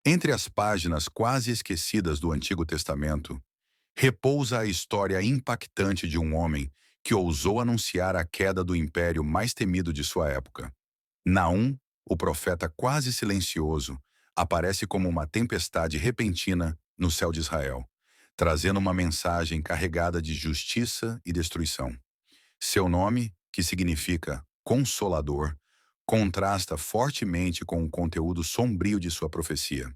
Entre as páginas quase esquecidas do Antigo Testamento, repousa a história impactante de um homem que ousou anunciar a queda do império mais temido de sua época. Naum, o profeta quase silencioso, aparece como uma tempestade repentina no céu de Israel, trazendo uma mensagem carregada de justiça e destruição. Seu nome, que significa Consolador, contrasta fortemente com o conteúdo sombrio de sua profecia.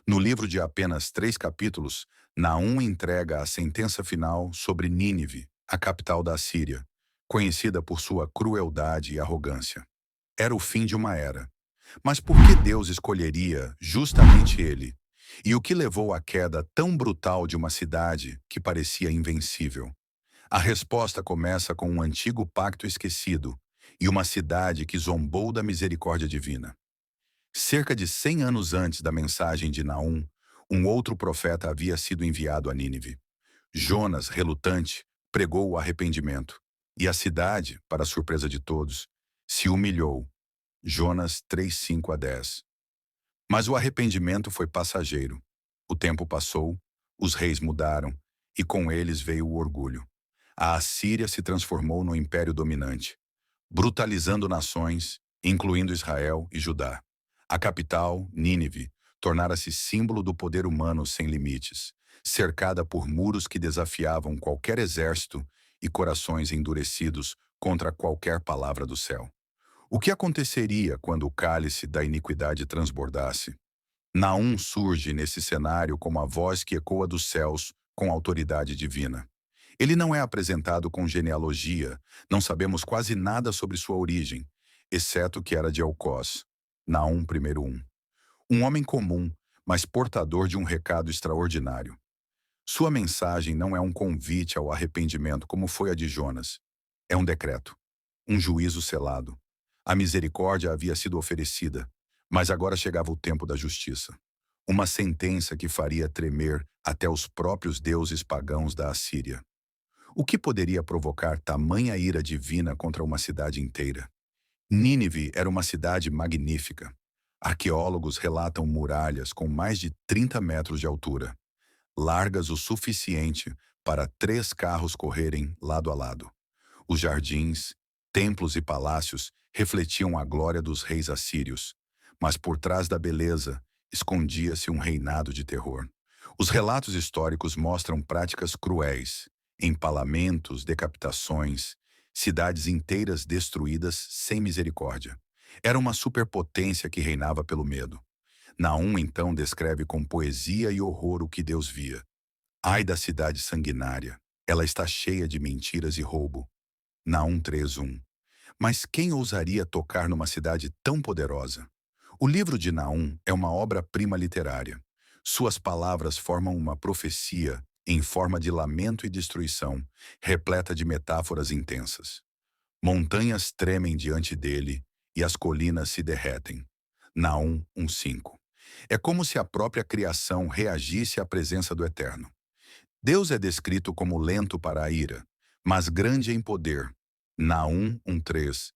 No livro de apenas 3 capítulos, Naum entrega a sentença final sobre Nínive, a capital da Assíria, conhecida por sua crueldade e arrogância. Era o fim de uma era. Mas por que Deus escolheria justamente ele? E o que levou à queda tão brutal de uma cidade que parecia invencível? A resposta começa com um antigo pacto esquecido e uma cidade que zombou da misericórdia divina. Cerca de 100 anos antes da mensagem de Naum, um outro profeta havia sido enviado a Nínive. Jonas, relutante, pregou o arrependimento, e a cidade, para a surpresa de todos, se humilhou. Jonas 3:5 a 10. Mas o arrependimento foi passageiro. O tempo passou, os reis mudaram, e com eles veio o orgulho. A Assíria se transformou no império dominante, brutalizando nações, incluindo Israel e Judá. A capital, Nínive, tornara-se símbolo do poder humano sem limites, cercada por muros que desafiavam qualquer exército e corações endurecidos contra qualquer palavra do céu. O que aconteceria quando o cálice da iniquidade transbordasse? Naum surge nesse cenário como a voz que ecoa dos céus com autoridade divina. Ele não é apresentado com genealogia, não sabemos quase nada sobre sua origem, exceto que era de Elcós. Naum 1:1. Um homem comum, mas portador de um recado extraordinário. Sua mensagem não é um convite ao arrependimento como foi a de Jonas. É um decreto, um juízo selado. A misericórdia havia sido oferecida, mas agora chegava o tempo da justiça. Uma sentença que faria tremer até os próprios deuses pagãos da Assíria. O que poderia provocar tamanha ira divina contra uma cidade inteira? Nínive era uma cidade magnífica. Arqueólogos relatam muralhas com mais de 30 metros de altura, largas o suficiente para 3 carros correrem lado a lado. Os jardins, templos e palácios refletiam a glória dos reis assírios, mas por trás da beleza escondia-se um reinado de terror. Os relatos históricos mostram práticas cruéis, empalamentos, decapitações, cidades inteiras destruídas sem misericórdia. Era uma superpotência que reinava pelo medo. Naum então descreve com poesia e horror o que Deus via. Ai da cidade sanguinária, ela está cheia de mentiras e roubo. Naum 3:1. Mas quem ousaria tocar numa cidade tão poderosa? O livro de Naum é uma obra-prima literária. Suas palavras formam uma profecia em forma de lamento e destruição, repleta de metáforas intensas. Montanhas tremem diante dele e as colinas se derretem. Naum 1:5. É como se a própria criação reagisse à presença do Eterno. Deus é descrito como lento para a ira, mas grande em poder. Naum 1:3,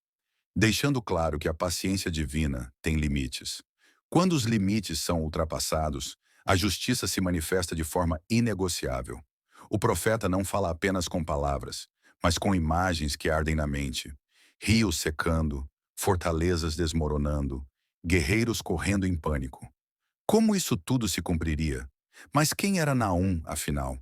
deixando claro que a paciência divina tem limites. Quando os limites são ultrapassados, a justiça se manifesta de forma inegociável. O profeta não fala apenas com palavras, mas com imagens que ardem na mente. Rios secando, fortalezas desmoronando, guerreiros correndo em pânico. Como isso tudo se cumpriria? Mas quem era Naum, afinal?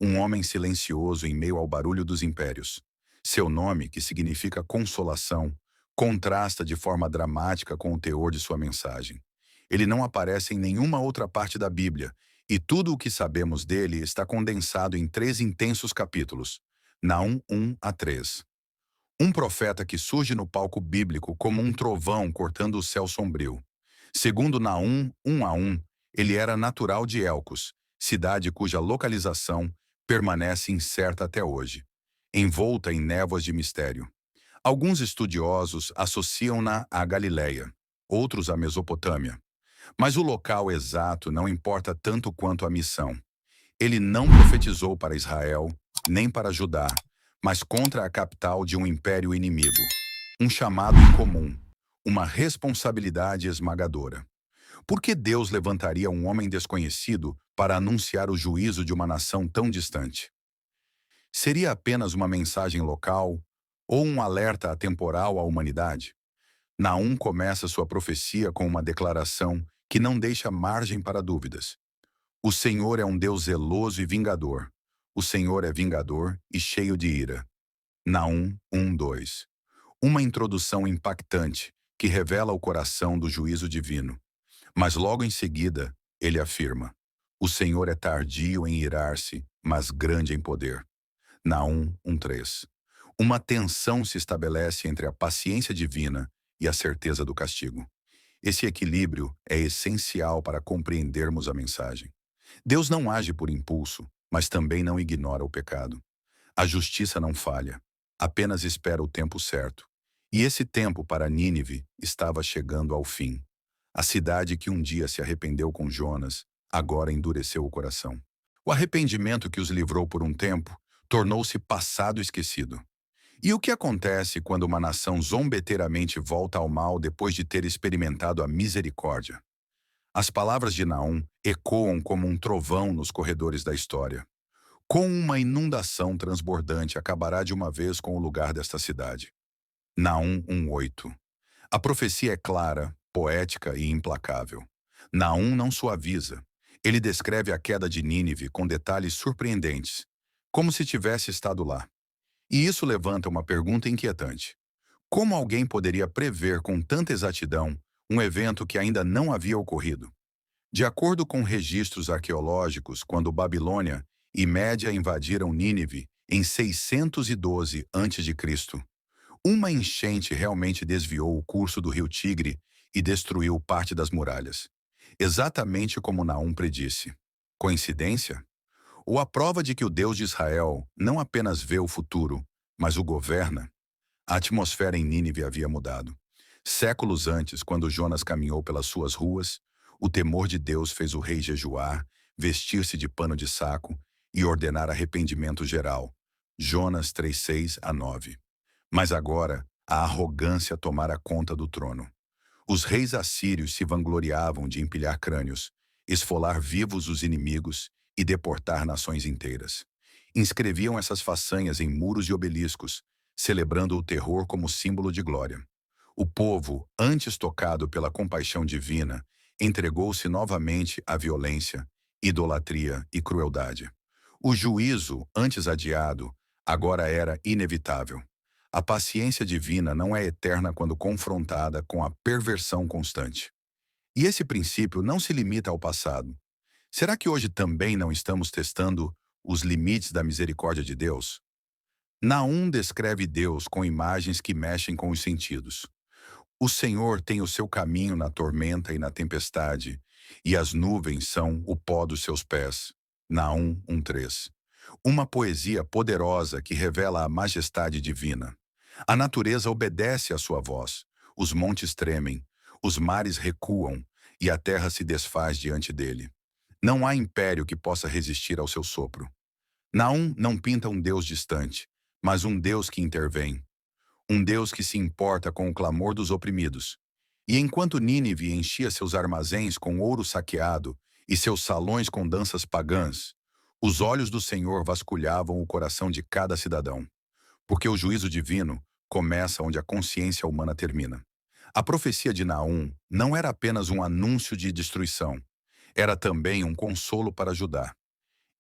Um homem silencioso em meio ao barulho dos impérios. Seu nome, que significa consolação, contrasta de forma dramática com o teor de sua mensagem. Ele não aparece em nenhuma outra parte da Bíblia, e tudo o que sabemos dele está condensado em 3 intensos capítulos. Naum 1 a 3. Um profeta que surge no palco bíblico como um trovão cortando o céu sombrio. Segundo Naum 1:1, ele era natural de Elcos, cidade cuja localização permanece incerta até hoje, envolta em névoas de mistério. Alguns estudiosos associam-na à Galileia, outros à Mesopotâmia. Mas o local exato não importa tanto quanto a missão. Ele não profetizou para Israel, nem para Judá, mas contra a capital de um império inimigo. Um chamado incomum, uma responsabilidade esmagadora. Por que Deus levantaria um homem desconhecido para anunciar o juízo de uma nação tão distante? Seria apenas uma mensagem local ou um alerta atemporal à humanidade? Naum começa sua profecia com uma declaração que não deixa margem para dúvidas. O Senhor é um Deus zeloso e vingador. O Senhor é vingador e cheio de ira. Naum 1:2. Uma introdução impactante que revela o coração do juízo divino. Mas logo em seguida, ele afirma: o Senhor é tardio em irar-se, mas grande em poder. Naum 1:3. Uma tensão se estabelece entre a paciência divina e a certeza do castigo. Esse equilíbrio é essencial para compreendermos a mensagem. Deus não age por impulso, mas também não ignora o pecado. A justiça não falha, apenas espera o tempo certo. E esse tempo para Nínive estava chegando ao fim. A cidade que um dia se arrependeu com Jonas, agora endureceu o coração. O arrependimento que os livrou por um tempo tornou-se passado esquecido. E o que acontece quando uma nação zombeteiramente volta ao mal depois de ter experimentado a misericórdia? As palavras de Naum ecoam como um trovão nos corredores da história. Com uma inundação transbordante acabará de uma vez com o lugar desta cidade. Naum 1:8. A profecia é clara, poética e implacável. Naum não suaviza. Ele descreve a queda de Nínive com detalhes surpreendentes, como se tivesse estado lá. E isso levanta uma pergunta inquietante. Como alguém poderia prever com tanta exatidão um evento que ainda não havia ocorrido? De acordo com registros arqueológicos, quando Babilônia e Média invadiram Nínive em 612 a.C., uma enchente realmente desviou o curso do rio Tigre e destruiu parte das muralhas. Exatamente como Naum predisse. Coincidência? Ou a prova de que o Deus de Israel não apenas vê o futuro, mas o governa? A atmosfera em Nínive havia mudado. Séculos antes, quando Jonas caminhou pelas suas ruas, o temor de Deus fez o rei jejuar, vestir-se de pano de saco e ordenar arrependimento geral. Jonas 3:6-9. Mas agora, a arrogância tomara conta do trono. Os reis assírios se vangloriavam de empilhar crânios, esfolar vivos os inimigos e deportar nações inteiras. Inscreviam essas façanhas em muros e obeliscos, celebrando o terror como símbolo de glória. O povo, antes tocado pela compaixão divina, entregou-se novamente à violência, idolatria e crueldade. O juízo, antes adiado, agora era inevitável. A paciência divina não é eterna quando confrontada com a perversão constante. E esse princípio não se limita ao passado. Será que hoje também não estamos testando os limites da misericórdia de Deus? Naum descreve Deus com imagens que mexem com os sentidos. O Senhor tem o seu caminho na tormenta e na tempestade, e as nuvens são o pó dos seus pés. Naum 1:3. Uma poesia poderosa que revela a majestade divina. A natureza obedece à sua voz, os montes tremem, os mares recuam e a terra se desfaz diante dele. Não há império que possa resistir ao seu sopro. Naum não pinta um Deus distante, mas um Deus que intervém. Um Deus que se importa com o clamor dos oprimidos. E enquanto Nínive enchia seus armazéns com ouro saqueado e seus salões com danças pagãs, os olhos do Senhor vasculhavam o coração de cada cidadão. Porque o juízo divino começa onde a consciência humana termina. A profecia de Naum não era apenas um anúncio de destruição, era também um consolo para Judá.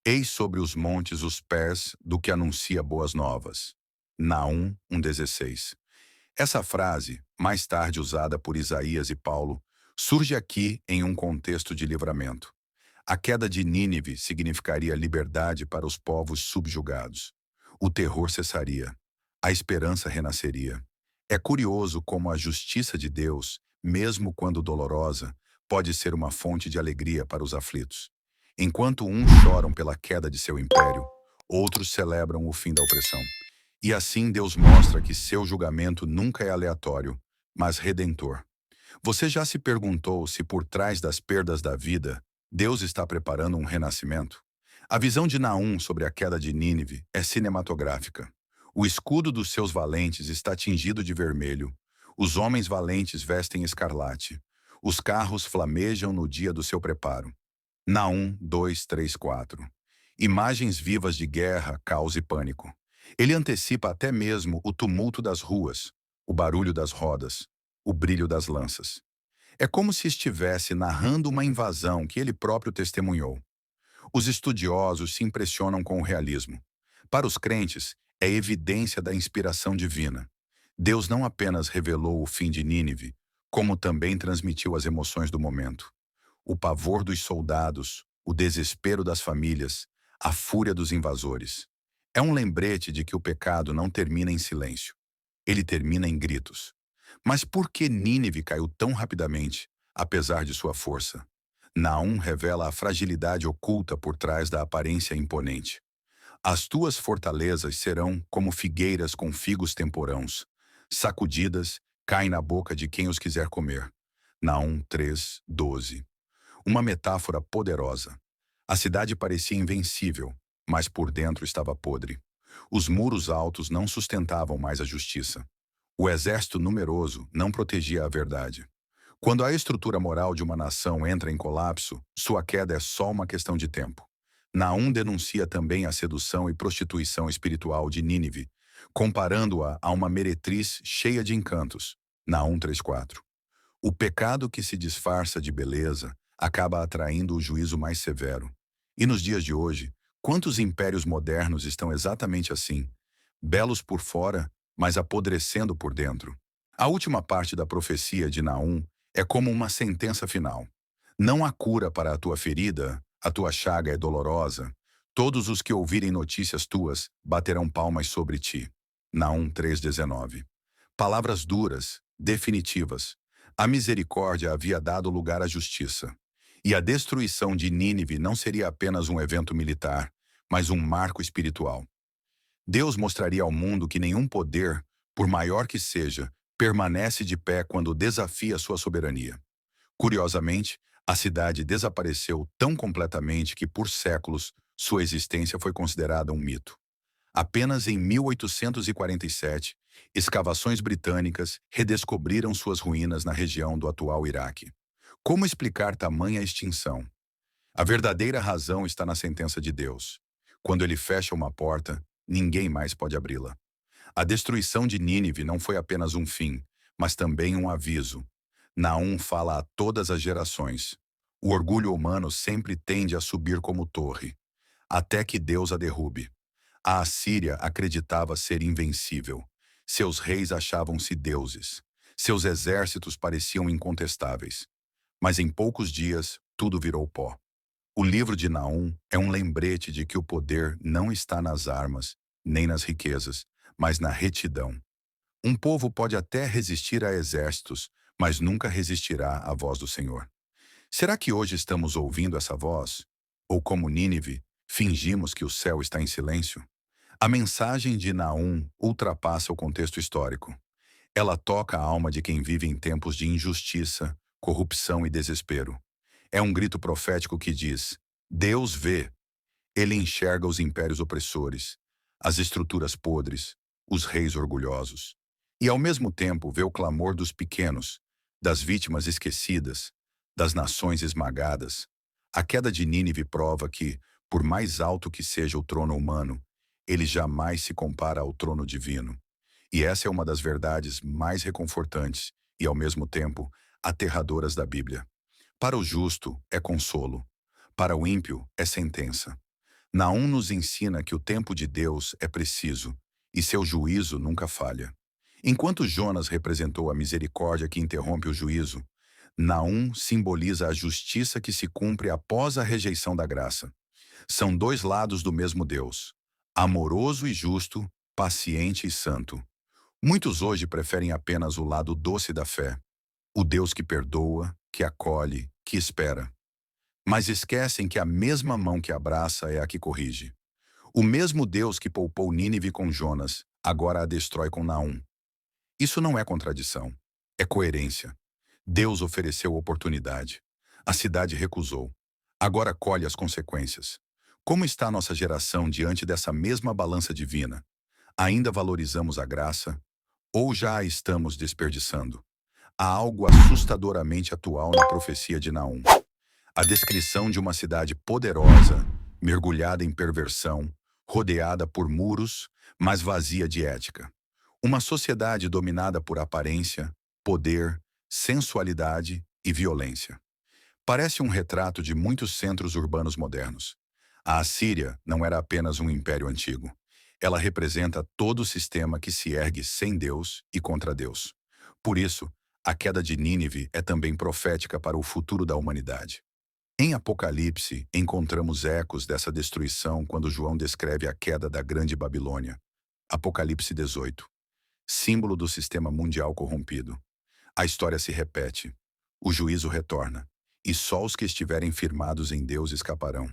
Eis sobre os montes os pés do que anuncia boas novas. Naum 1:16. Essa frase, mais tarde usada por Isaías e Paulo, surge aqui em um contexto de livramento. A queda de Nínive significaria liberdade para os povos subjugados. O terror cessaria. A esperança renasceria. É curioso como a justiça de Deus, mesmo quando dolorosa, pode ser uma fonte de alegria para os aflitos. Enquanto uns choram pela queda de seu império, outros celebram o fim da opressão. E assim Deus mostra que seu julgamento nunca é aleatório, mas redentor. Você já se perguntou se por trás das perdas da vida, Deus está preparando um renascimento? A visão de Naum sobre a queda de Nínive é cinematográfica. O escudo dos seus valentes está tingido de vermelho. Os homens valentes vestem escarlate. Os carros flamejam no dia do seu preparo. Naum 2, 3, 4. Imagens vivas de guerra, caos e pânico. Ele antecipa até mesmo o tumulto das ruas, o barulho das rodas, o brilho das lanças. É como se estivesse narrando uma invasão que ele próprio testemunhou. Os estudiosos se impressionam com o realismo. Para os crentes, é evidência da inspiração divina. Deus não apenas revelou o fim de Nínive, como também transmitiu as emoções do momento. O pavor dos soldados, o desespero das famílias, a fúria dos invasores. É um lembrete de que o pecado não termina em silêncio. Ele termina em gritos. Mas por que Nínive caiu tão rapidamente, apesar de sua força? Naum revela a fragilidade oculta por trás da aparência imponente. As tuas fortalezas serão como figueiras com figos temporãos. Sacudidas, caem na boca de quem os quiser comer. Naum 3, 12. Uma metáfora poderosa. A cidade parecia invencível, mas por dentro estava podre. Os muros altos não sustentavam mais a justiça. O exército numeroso não protegia a verdade. Quando a estrutura moral de uma nação entra em colapso, sua queda é só uma questão de tempo. Naum denuncia também a sedução e prostituição espiritual de Nínive, comparando-a a uma meretriz cheia de encantos. Naum 3:4. O pecado que se disfarça de beleza acaba atraindo o juízo mais severo. E nos dias de hoje, quantos impérios modernos estão exatamente assim, belos por fora, mas apodrecendo por dentro? A última parte da profecia de Naum é como uma sentença final. Não há cura para a tua ferida, a tua chaga é dolorosa. Todos os que ouvirem notícias tuas baterão palmas sobre ti. Naum 3:19. Palavras duras, definitivas. A misericórdia havia dado lugar à justiça. E a destruição de Nínive não seria apenas um evento militar, mas um marco espiritual. Deus mostraria ao mundo que nenhum poder, por maior que seja, permanece de pé quando desafia sua soberania. Curiosamente, a cidade desapareceu tão completamente que, por séculos, sua existência foi considerada um mito. Apenas em 1847, escavações britânicas redescobriram suas ruínas na região do atual Iraque. Como explicar tamanha extinção? A verdadeira razão está na sentença de Deus. Quando ele fecha uma porta, ninguém mais pode abri-la. A destruição de Nínive não foi apenas um fim, mas também um aviso. Naum fala a todas as gerações. O orgulho humano sempre tende a subir como torre, até que Deus a derrube. A Assíria acreditava ser invencível. Seus reis achavam-se deuses. Seus exércitos pareciam incontestáveis. Mas em poucos dias, tudo virou pó. O livro de Naum é um lembrete de que o poder não está nas armas, nem nas riquezas, mas na retidão. Um povo pode até resistir a exércitos, mas nunca resistirá à voz do Senhor. Será que hoje estamos ouvindo essa voz? Ou como Nínive, fingimos que o céu está em silêncio? A mensagem de Naum ultrapassa o contexto histórico. Ela toca a alma de quem vive em tempos de injustiça, corrupção e desespero. É um grito profético que diz: Deus vê. Ele enxerga os impérios opressores, as estruturas podres, os reis orgulhosos. E ao mesmo tempo vê o clamor dos pequenos, das vítimas esquecidas, das nações esmagadas. A queda de Nínive prova que, por mais alto que seja o trono humano, ele jamais se compara ao trono divino. E essa é uma das verdades mais reconfortantes e, ao mesmo tempo, aterradoras da Bíblia. Para o justo é consolo, para o ímpio é sentença. Naum nos ensina que o tempo de Deus é preciso e seu juízo nunca falha. Enquanto Jonas representou a misericórdia que interrompe o juízo, Naum simboliza a justiça que se cumpre após a rejeição da graça. São dois lados do mesmo Deus, amoroso e justo, paciente e santo. Muitos hoje preferem apenas o lado doce da fé, o Deus que perdoa, que acolhe, que espera. Mas esquecem que a mesma mão que abraça é a que corrige. O mesmo Deus que poupou Nínive com Jonas, agora a destrói com Naum. Isso não é contradição, é coerência. Deus ofereceu oportunidade. A cidade recusou. Agora colhe as consequências. Como está nossa geração diante dessa mesma balança divina? Ainda valorizamos a graça? Ou já a estamos desperdiçando? Há algo assustadoramente atual na profecia de Naum. A descrição de uma cidade poderosa, mergulhada em perversão, rodeada por muros, mas vazia de ética. Uma sociedade dominada por aparência, poder, sensualidade e violência. Parece um retrato de muitos centros urbanos modernos. A Assíria não era apenas um império antigo. Ela representa todo o sistema que se ergue sem Deus e contra Deus. Por isso, a queda de Nínive é também profética para o futuro da humanidade. Em Apocalipse, encontramos ecos dessa destruição quando João descreve a queda da Grande Babilônia. Apocalipse 18. Símbolo do sistema mundial corrompido. A história se repete. O juízo retorna. E só os que estiverem firmados em Deus escaparão.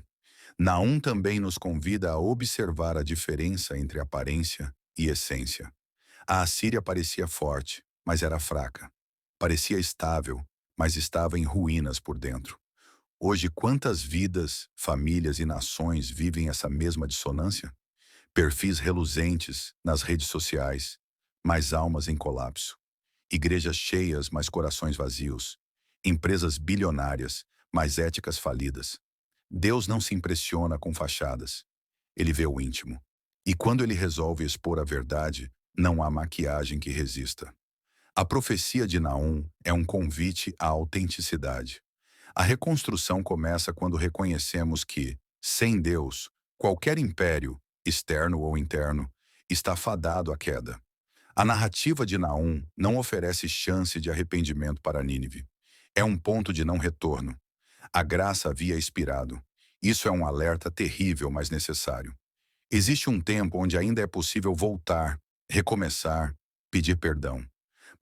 Naum também nos convida a observar a diferença entre aparência e essência. A Assíria parecia forte, mas era fraca. Parecia estável, mas estava em ruínas por dentro. Hoje, quantas vidas, famílias e nações vivem essa mesma dissonância? Perfis reluzentes nas redes sociais, mas almas em colapso. Igrejas cheias, mas corações vazios. Empresas bilionárias, mas éticas falidas. Deus não se impressiona com fachadas. Ele vê o íntimo. E quando ele resolve expor a verdade, não há maquiagem que resista. A profecia de Naum é um convite à autenticidade. A reconstrução começa quando reconhecemos que, sem Deus, qualquer império, externo ou interno, está fadado à queda. A narrativa de Naum não oferece chance de arrependimento para Nínive. É um ponto de não retorno. A graça havia expirado. Isso é um alerta terrível, mas necessário. Existe um tempo onde ainda é possível voltar, recomeçar, pedir perdão.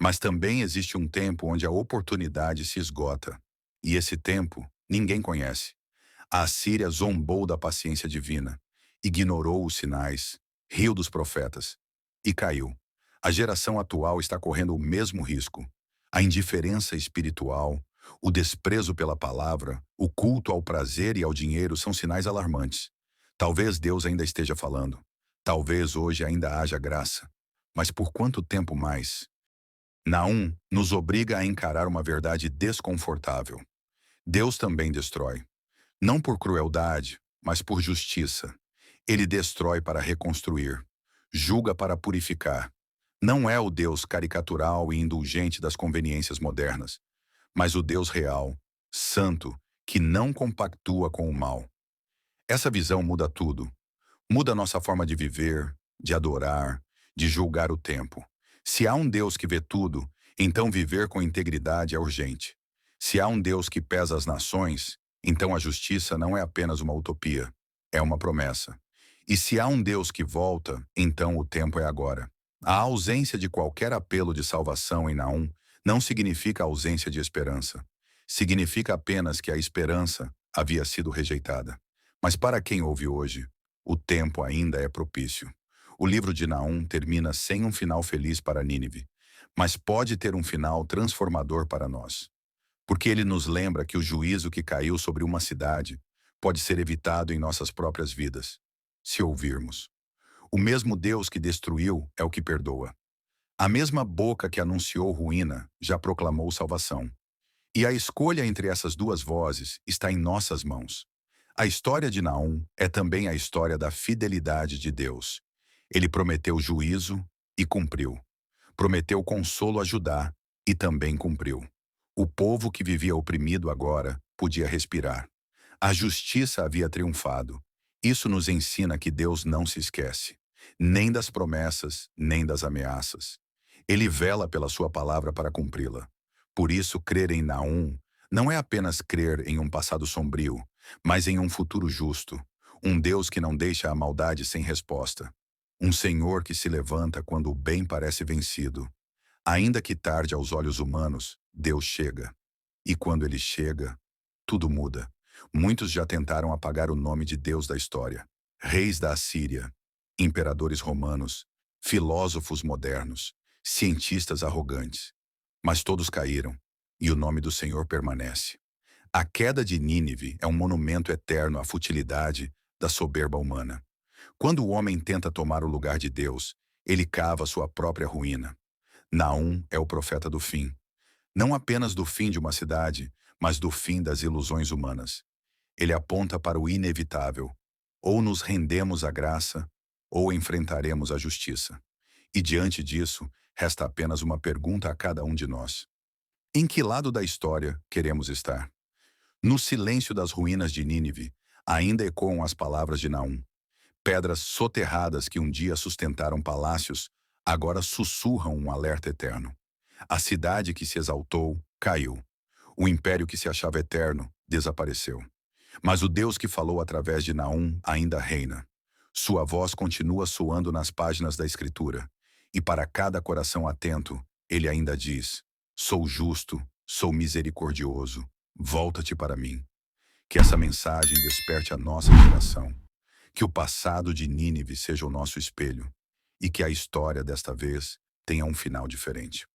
Mas também existe um tempo onde a oportunidade se esgota. E esse tempo ninguém conhece. A Assíria zombou da paciência divina, ignorou os sinais, riu dos profetas e caiu. A geração atual está correndo o mesmo risco. A indiferença espiritual, o desprezo pela palavra, o culto ao prazer e ao dinheiro são sinais alarmantes. Talvez Deus ainda esteja falando. Talvez hoje ainda haja graça. Mas por quanto tempo mais? Naum nos obriga a encarar uma verdade desconfortável. Deus também destrói. Não por crueldade, mas por justiça. Ele destrói para reconstruir. Julga para purificar. Não é o Deus caricatural e indulgente das conveniências modernas, mas o Deus real, santo, que não compactua com o mal. Essa visão muda tudo. Muda nossa forma de viver, de adorar, de julgar o tempo. Se há um Deus que vê tudo, então viver com integridade é urgente. Se há um Deus que pesa as nações, então a justiça não é apenas uma utopia, é uma promessa. E se há um Deus que volta, então o tempo é agora. A ausência de qualquer apelo de salvação em Naum não significa ausência de esperança. Significa apenas que a esperança havia sido rejeitada. Mas para quem ouve hoje, o tempo ainda é propício. O livro de Naum termina sem um final feliz para Nínive, mas pode ter um final transformador para nós. Porque ele nos lembra que o juízo que caiu sobre uma cidade pode ser evitado em nossas próprias vidas, se ouvirmos. O mesmo Deus que destruiu é o que perdoa. A mesma boca que anunciou ruína já proclamou salvação. E a escolha entre essas duas vozes está em nossas mãos. A história de Naum é também a história da fidelidade de Deus. Ele prometeu juízo e cumpriu. Prometeu consolo a Judá e também cumpriu. O povo que vivia oprimido agora podia respirar. A justiça havia triunfado. Isso nos ensina que Deus não se esquece, nem das promessas, nem das ameaças. Ele vela pela sua palavra para cumpri-la. Por isso, crer em Naum não é apenas crer em um passado sombrio, mas em um futuro justo, um Deus que não deixa a maldade sem resposta, um Senhor que se levanta quando o bem parece vencido. Ainda que tarde aos olhos humanos, Deus chega. E quando ele chega, tudo muda. Muitos já tentaram apagar o nome de Deus da história. Reis da Assíria, imperadores romanos, filósofos modernos, cientistas arrogantes. Mas todos caíram, e o nome do Senhor permanece. A queda de Nínive é um monumento eterno à futilidade da soberba humana. Quando o homem tenta tomar o lugar de Deus, ele cava sua própria ruína. Naum é o profeta do fim. Não apenas do fim de uma cidade, mas do fim das ilusões humanas. Ele aponta para o inevitável. Ou nos rendemos à graça, ou enfrentaremos a justiça. E diante disso, resta apenas uma pergunta a cada um de nós. Em que lado da história queremos estar? No silêncio das ruínas de Nínive, ainda ecoam as palavras de Naum. Pedras soterradas que um dia sustentaram palácios, agora sussurram um alerta eterno. A cidade que se exaltou, caiu. O império que se achava eterno, desapareceu. Mas o Deus que falou através de Naum ainda reina. Sua voz continua soando nas páginas da Escritura. E para cada coração atento, ele ainda diz: sou justo, sou misericordioso, volta-te para mim. Que essa mensagem desperte a nossa geração. Que o passado de Nínive seja o nosso espelho. E que a história desta vez tenha um final diferente.